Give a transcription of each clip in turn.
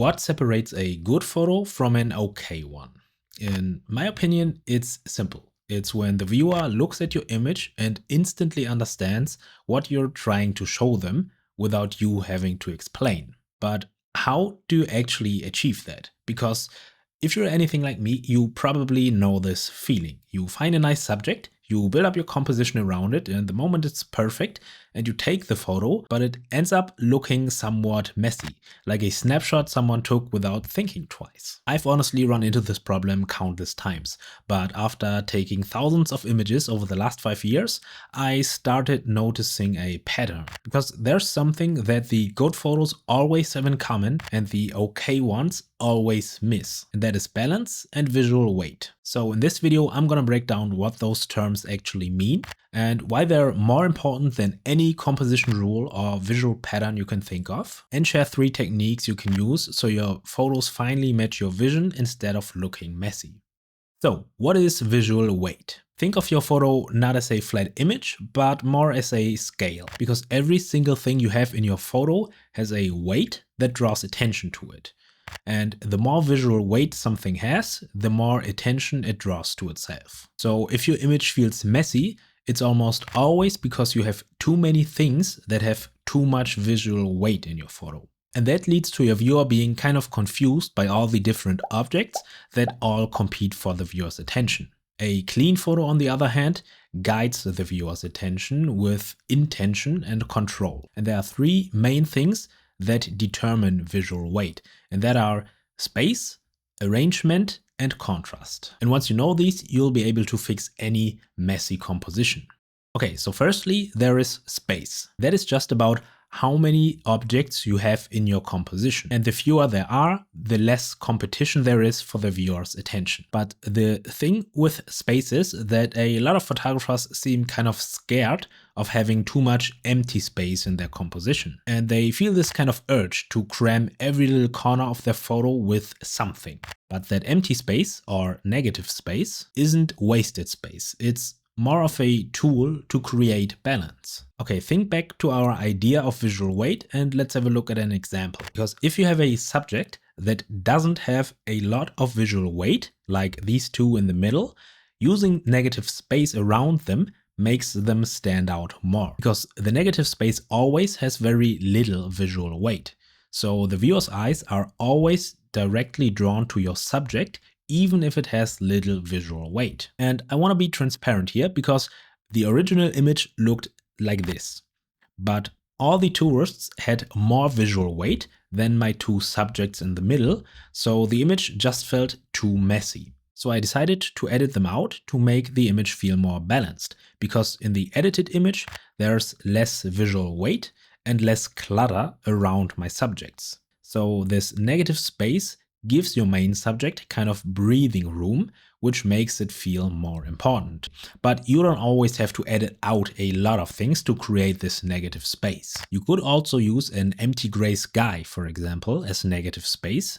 What separates a good photo from an okay one? In my opinion, it's simple. It's when the viewer looks at your image and instantly understands what you're trying to show them without you having to explain. But how do you actually achieve that? Because if you're anything like me, you probably know this feeling. You find a nice subject, you build up your composition around it, and the moment it's perfect, and you take the photo, but it ends up looking somewhat messy, like a snapshot someone took without thinking twice. I've honestly run into this problem countless times, but after taking thousands of images over the last 5 years, I started noticing a pattern. Because there's something that the good photos always have in common and the okay ones always miss, and that is balance and visual weight. So in this video, I'm gonna break down what those terms actually mean and why they're more important than any composition rule or visual pattern you can think of, and share 3 techniques you can use so your photos finally match your vision instead of looking messy. So, what is visual weight? Think of your photo not as a flat image, but more as a scale, because every single thing you have in your photo has a weight that draws attention to it. And the more visual weight something has, the more attention it draws to itself. So if your image feels messy, it's almost always because you have too many things that have too much visual weight in your photo. And that leads to your viewer being kind of confused by all the different objects that all compete for the viewer's attention. A clean photo, on the other hand, guides the viewer's attention with intention and control. And there are 3 main things that determine visual weight, and that are space, arrangement, and contrast. And once you know these, you'll be able to fix any messy composition. Okay, so firstly, there is space. That is just about how many objects you have in your composition. And the fewer there are, the less competition there is for the viewer's attention. But the thing with space is that a lot of photographers seem kind of scared of having too much empty space in their composition. And they feel this kind of urge to cram every little corner of their photo with something. But that empty space, or negative space, isn't wasted space. It's more of a tool to create balance. Okay, think back to our idea of visual weight and let's have a look at an example. Because if you have a subject that doesn't have a lot of visual weight, like these 2 in the middle, using negative space around them makes them stand out more. Because the negative space always has very little visual weight. So the viewer's eyes are always directly drawn to your subject, even if it has little visual weight. And I want to be transparent here because the original image looked like this. But all the tourists had more visual weight than my 2 subjects in the middle, so the image just felt too messy. So I decided to edit them out to make the image feel more balanced, because in the edited image there's less visual weight and less clutter around my subjects. So this negative space gives your main subject kind of breathing room, which makes it feel more important. But you don't always have to edit out a lot of things to create this negative space. You could also use an empty gray sky, for example, as negative space.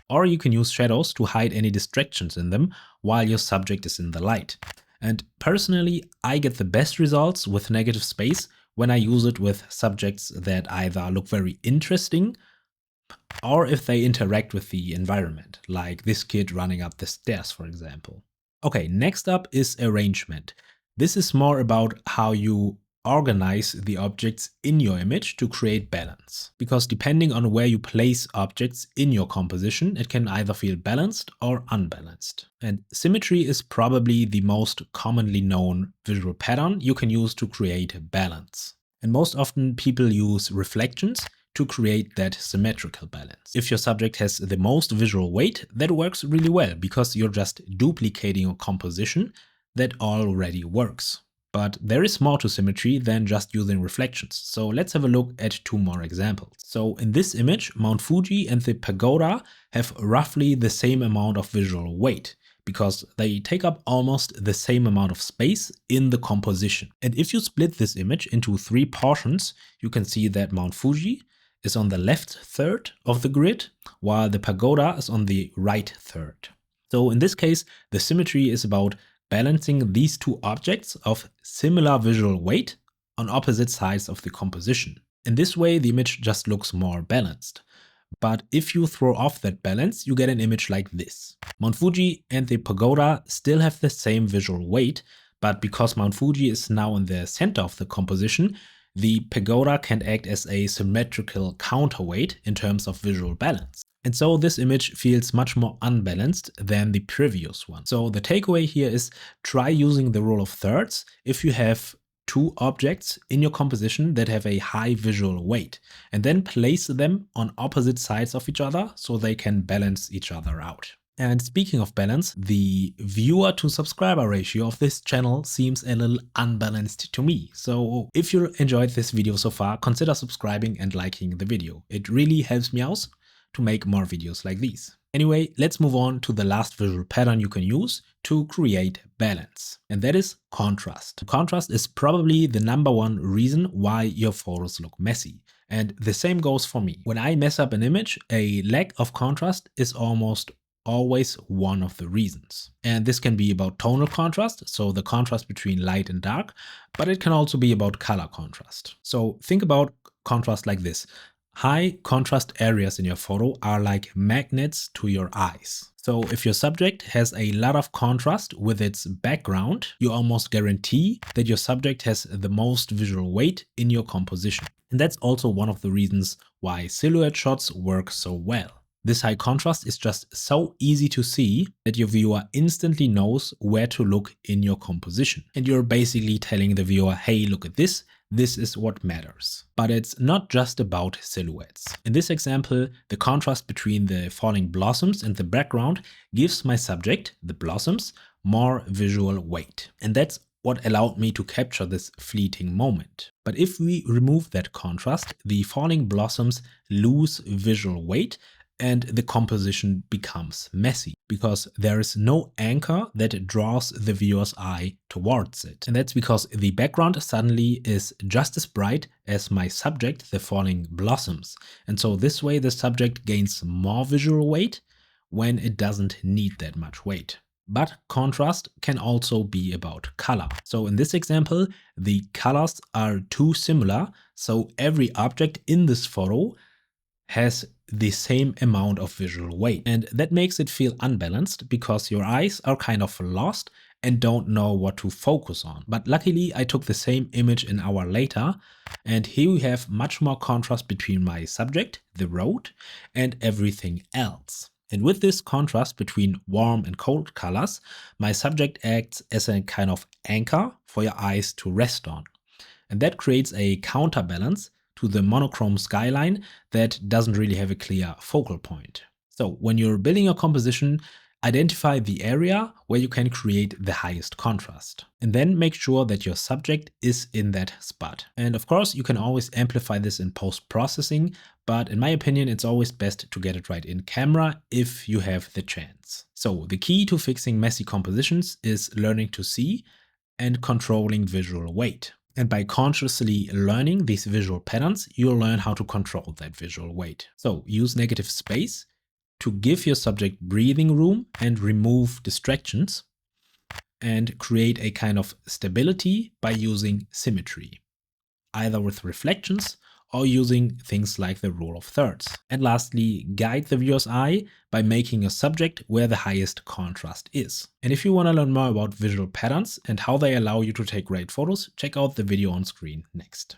Or you can use shadows to hide any distractions in them while your subject is in the light. And personally, I get the best results with negative space when I use it with subjects that either look very interesting or if they interact with the environment, like this kid running up the stairs, for example. Okay, next up is arrangement. This is more about how you organize the objects in your image to create balance. Because depending on where you place objects in your composition, it can either feel balanced or unbalanced. And symmetry is probably the most commonly known visual pattern you can use to create balance. And most often people use reflections to create that symmetrical balance. If your subject has the most visual weight, that works really well because you're just duplicating a composition that already works. But there is more to symmetry than just using reflections. So let's have a look at 2 more examples. So in this image, Mount Fuji and the pagoda have roughly the same amount of visual weight, because they take up almost the same amount of space in the composition. And if you split this image into 3 portions, you can see that Mount Fuji is on the left third of the grid, while the pagoda is on the right third. So in this case, the symmetry is about balancing these 2 objects of similar visual weight on opposite sides of the composition. In this way, the image just looks more balanced. But if you throw off that balance, you get an image like this. Mount Fuji and the pagoda still have the same visual weight, but because Mount Fuji is now in the center of the composition, the pagoda can act as a symmetrical counterweight in terms of visual balance. And so this image feels much more unbalanced than the previous one. So the takeaway here is try using the rule of thirds if you have two objects in your composition that have a high visual weight, and then place them on opposite sides of each other so they can balance each other out. And speaking of balance, the viewer to subscriber ratio of this channel seems a little unbalanced to me. So if you enjoyed this video so far, consider subscribing and liking the video. It really helps me out to make more videos like these. Anyway, let's move on to the last visual pattern you can use to create balance, and that is contrast. Contrast is probably the #1 reason why your photos look messy. And the same goes for me. When I mess up an image, a lack of contrast is almost always one of the reasons. And this can be about tonal contrast, so the contrast between light and dark, but it can also be about color contrast. So think about contrast like this. High contrast areas in your photo are like magnets to your eyes. So if your subject has a lot of contrast with its background, you almost guarantee that your subject has the most visual weight in your composition. And that's also one of the reasons why silhouette shots work so well. This high contrast is just so easy to see that your viewer instantly knows where to look in your composition. And you're basically telling the viewer, hey, look at this. This is what matters. But it's not just about silhouettes. In this example, the contrast between the falling blossoms and the background gives my subject, the blossoms, more visual weight. And that's what allowed me to capture this fleeting moment. But if we remove that contrast, the falling blossoms lose visual weight and the composition becomes messy because there is no anchor that draws the viewer's eye towards it. And that's because the background suddenly is just as bright as my subject, the falling blossoms. And so this way the subject gains more visual weight when it doesn't need that much weight. But contrast can also be about color. So in this example, the colors are too similar, so every object in this photo has the same amount of visual weight. And that makes it feel unbalanced because your eyes are kind of lost and don't know what to focus on. But luckily I took the same image an hour later, and here we have much more contrast between my subject, the road, and everything else. And with this contrast between warm and cold colors, my subject acts as a kind of anchor for your eyes to rest on. And that creates a counterbalance to the monochrome skyline that doesn't really have a clear focal point. So when you're building your composition, identify the area where you can create the highest contrast, and then make sure that your subject is in that spot. And of course, you can always amplify this in post-processing, but in my opinion, it's always best to get it right in camera if you have the chance. So the key to fixing messy compositions is learning to see and controlling visual weight. And by consciously learning these visual patterns, you'll learn how to control that visual weight. So use negative space to give your subject breathing room and remove distractions, and create a kind of stability by using symmetry, either with reflections or using things like the rule of thirds. And lastly, guide the viewer's eye by making a subject where the highest contrast is. And if you want to learn more about visual patterns and how they allow you to take great photos, check out the video on screen next.